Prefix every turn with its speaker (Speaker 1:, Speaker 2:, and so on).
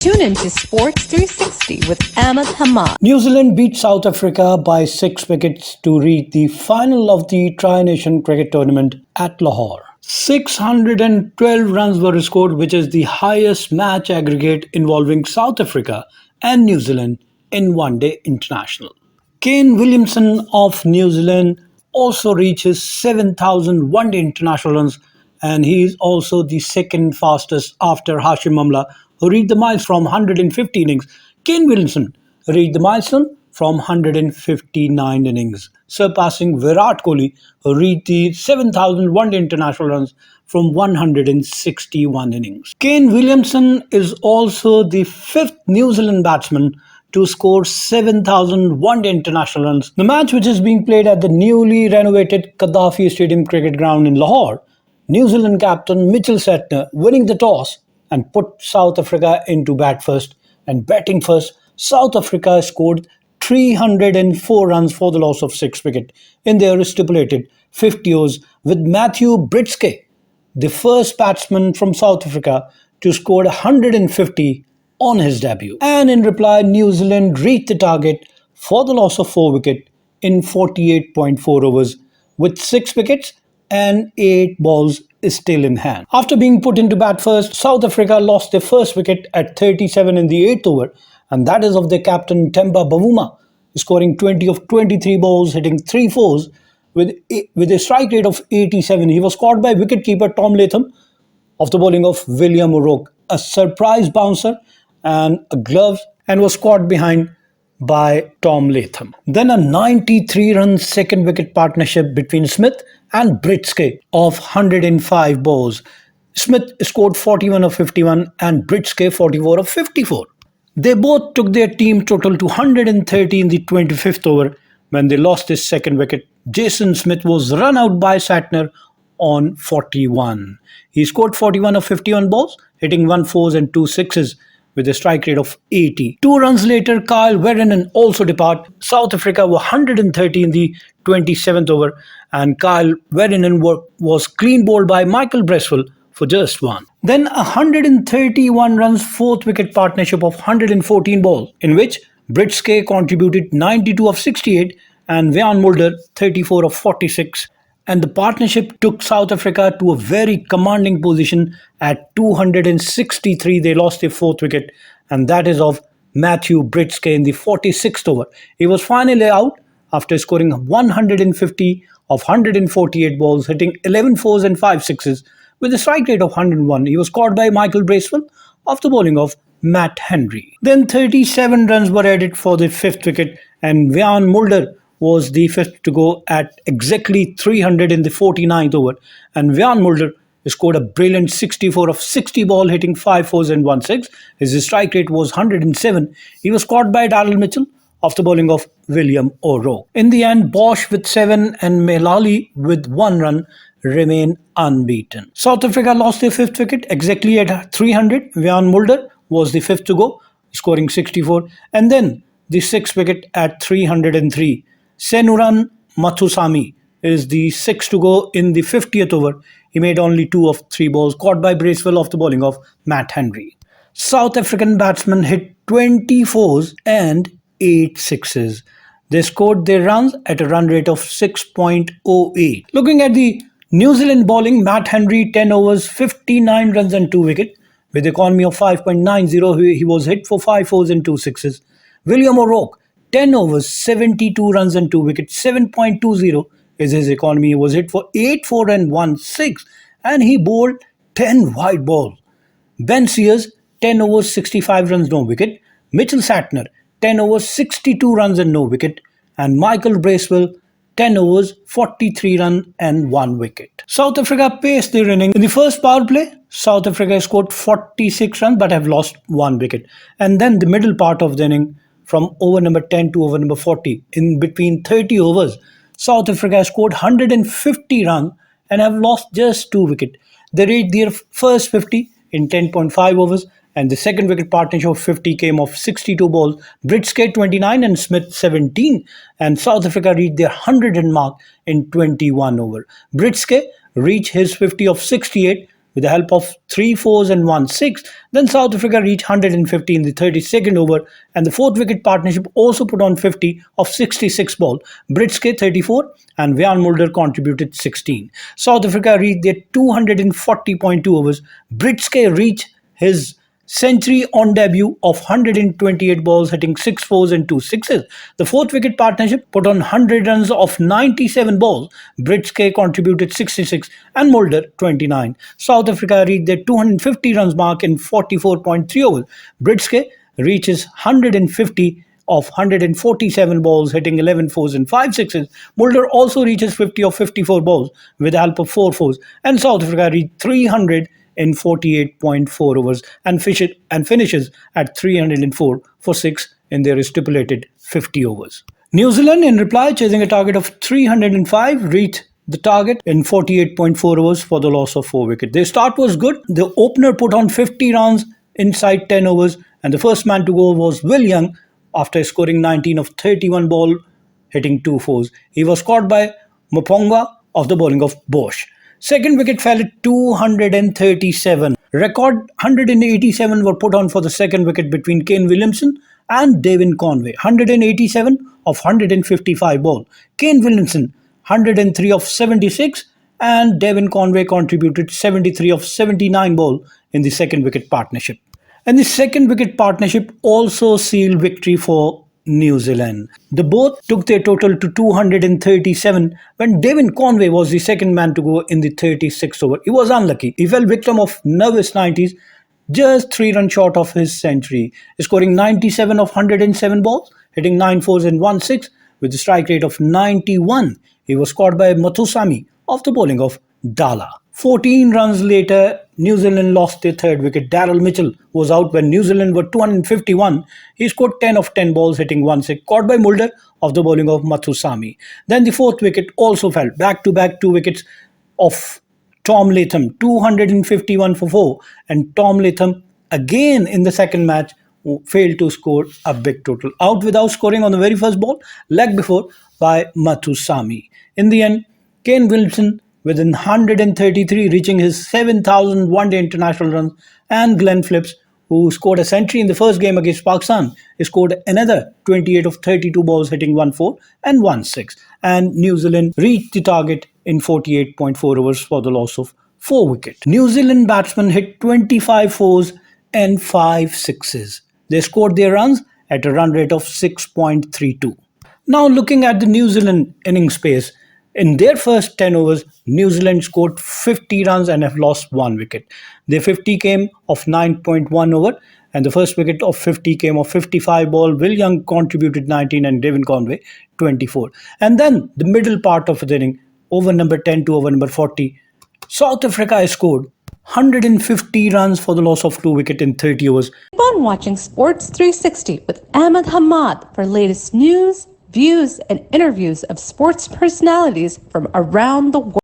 Speaker 1: Tune into Sports 360 with Ahmed Hamad.
Speaker 2: New Zealand beat South Africa by 6 wickets to reach the final of the Tri-Nation Cricket Tournament at Lahore. 612 runs were scored, which is the highest match aggregate involving South Africa and New Zealand in one-day international. Kane Williamson of New Zealand also reaches 7,000 one-day international runs, and he is also the second fastest after Hashim Amla, who reached the milestone from 150 innings. Kane Williamson reached the milestone from 159 innings, surpassing Virat Kohli, who reached the 7,000 one-day international runs from 161 innings. Kane Williamson is also the fifth New Zealand batsman to score 7,000 one-day international runs. The match, which is being played at the newly renovated Gaddafi Stadium cricket ground in Lahore, New Zealand captain Mitchell Santner winning the toss and put South Africa into bat first. And batting first, South Africa scored 304 runs for the loss of 6 wickets in their stipulated 50 overs, with Matthew Breetzke, the first batsman from South Africa to score 150 on his debut. And in reply, New Zealand reached the target for the loss of 4 wickets in 48.4 overs, with 6 wickets and 8 balls still in hand. After being put into bat first, South Africa lost their first wicket at 37 in the 8th over, and that is of their captain Temba Bavuma, scoring 20 of 23 balls, hitting 3 fours with a strike rate of 87. He was caught by wicketkeeper Tom Latham off the bowling of William O'Rourke, a surprise bouncer and a glove, and was caught behind by Tom Latham. Then a 93-run second wicket partnership between Smith and Breetzke of 105 balls. Smith scored 41 of 51 and Breetzke 44 of 54. They both took their team total to 130 in the 25th over when they lost his second wicket. Jason Smith was run out by Santner on 41. He scored 41 of 51 balls, hitting 1 fours and 2 sixes with a strike rate of 80. 2 runs later, Kyle Verrennen also departed. South Africa were 130 in the 27th over, and Kyle Verrennen was clean bowled by Michael Bracewell for just 1. Then a 131 runs fourth wicket partnership of 114 balls, in which Breetzke contributed 92 of 68 and Van Mulder 34 of 46. And the partnership took South Africa to a very commanding position at 263. They lost their fourth wicket, and that is of Matthew Breetzke in the 46th over. He was finally out after scoring 150 of 148 balls, hitting 11 fours and 5 sixes with a strike rate of 101. He was caught by Michael Bracewell off the bowling of Matt Henry. Then 37 runs were added for the fifth wicket, and Van Mulder was the fifth to go at exactly 300 in the 49th over, and Van Mulder scored a brilliant 64 of 60 ball, hitting 5 fours and 1 6. His strike rate was 107. He was caught by Darrell Mitchell off the bowling of William O'Rourke. In the end, Bosch with 7 and Melali with 1 run remain unbeaten. South Africa lost their fifth wicket exactly at 300. Van Mulder was the fifth to go, scoring 64, and then the sixth wicket at 303. Senuran Mathusami is the sixth to go in the 50th over. He made only 2 of 3 balls, caught by Bracewell off the bowling of Matt Henry. South African batsmen hit 24s and 8 sixes. They scored their runs at a run rate of 6.08. Looking at the New Zealand bowling, Matt Henry 10 overs, 59 runs and 2 wickets. With economy of 5.90, he was hit for 5 fours and 2 sixes. William O'Rourke 10 overs, 72 runs and 2 wickets, 7.20 is his economy. He was hit for 8 4 and 1 6, and he bowled 10 wide balls. Ben Sears 10 overs, 65 runs, no wicket. Mitchell Santner 10 overs, 62 runs and no wicket, and Michael Bracewell 10 overs, 43 runs and 1 wicket. South Africa paced their innings. In the first power play, South Africa scored 46 runs but have lost 1 wicket. And then the middle part of the inning, from over number 10 to over number 40, in between 30 overs, South Africa scored 150 runs and have lost just 2 wickets. They reached their first 50 in 10.5 overs, and the second wicket partnership of 50 came off 62 balls. Breetzke 29 and Smith 17, and South Africa reached their 100 run mark in 21 overs. Breetzke reached his 50 of 68 with the help of 3 fours and 1 6. Then South Africa reached 150 in the 32nd over, and the fourth wicket partnership also put on 50 of 66 ball. Breetzke 34 and Van Mulder contributed 16. South Africa reached their 240.2 overs. Breetzke reached his century on debut of 128 balls, hitting 6 fours and 2 sixes. The fourth wicket partnership put on 100 runs of 97 balls. Breetzke contributed 66 and Mulder 29. South Africa reached their 250 runs mark in 44.3 overs. Breetzke reaches 150 of 147 balls, hitting 11 fours and 5 sixes. Mulder also reaches 50 of 54 balls with the help of 4 fours, and South Africa reached 300 in 48.4 overs and finishes at 304 for 6 in their stipulated 50 overs. New Zealand, in reply, chasing a target of 305, reached the target in 48.4 overs for the loss of 4 wickets. Their start was good. The opener put on 50 runs inside 10 overs, and the first man to go was Williamson after scoring 19 of 31 ball, hitting 2 fours. He was caught by Moponga of the bowling of Bosch. Second wicket fell at 237. Record 187 were put on for the second wicket between Kane Williamson and Devon Conway. 187 of 155 ball. Kane Williamson 103 of 76 and Devon Conway contributed 73 of 79 ball in the second wicket partnership. And the second wicket partnership also sealed victory for New Zealand. The both took their total to 237 when Devon Conway was the second man to go in the 36th over. He was unlucky. He fell victim of nervous 90s, just 3 runs short of his century, scoring 97 of 107 balls, hitting 9 fours and 1 6 with a strike rate of 91. He was caught by Mathusami of the bowling of Dala. 14 runs later, New Zealand lost their third wicket. Daryl Mitchell was out when New Zealand were 251. He scored 10 of 10 balls, hitting 1 6, caught by Mulder of the bowling of Mathusami. Then the fourth wicket also fell. Back-to-back 2 wickets of Tom Latham, 251 for 4. And Tom Latham, again in the second match, failed to score a big total. Out without scoring on the very first ball, leg before by Mathusami. In the end, Kane Williamson with 133 reaching his 7,000 one-day international runs, and Glenn Phillips, who scored a century in the first game against Pakistan, scored another 28 of 32 balls, hitting 1 4 and 1 6. And New Zealand reached the target in 48.4 overs for the loss of 4 wickets. New Zealand batsmen hit 25 fours and 5 sixes. They scored their runs at a run rate of 6.32. Now looking at the New Zealand innings pace, in their first 10 overs, New Zealand scored 50 runs and have lost 1 wicket. Their 50 came of 9.1 over, and the first wicket of 50 came of 55 ball. Williamson contributed 19 and Devon Conway 24. And then the middle part of the inning, over number 10 to over number 40, South Africa scored 150 runs for the loss of 2 wickets in 30 overs.
Speaker 1: Keep on watching Sports 360 with Ahmed Hamad for latest news, views, and interviews of sports personalities from around the world.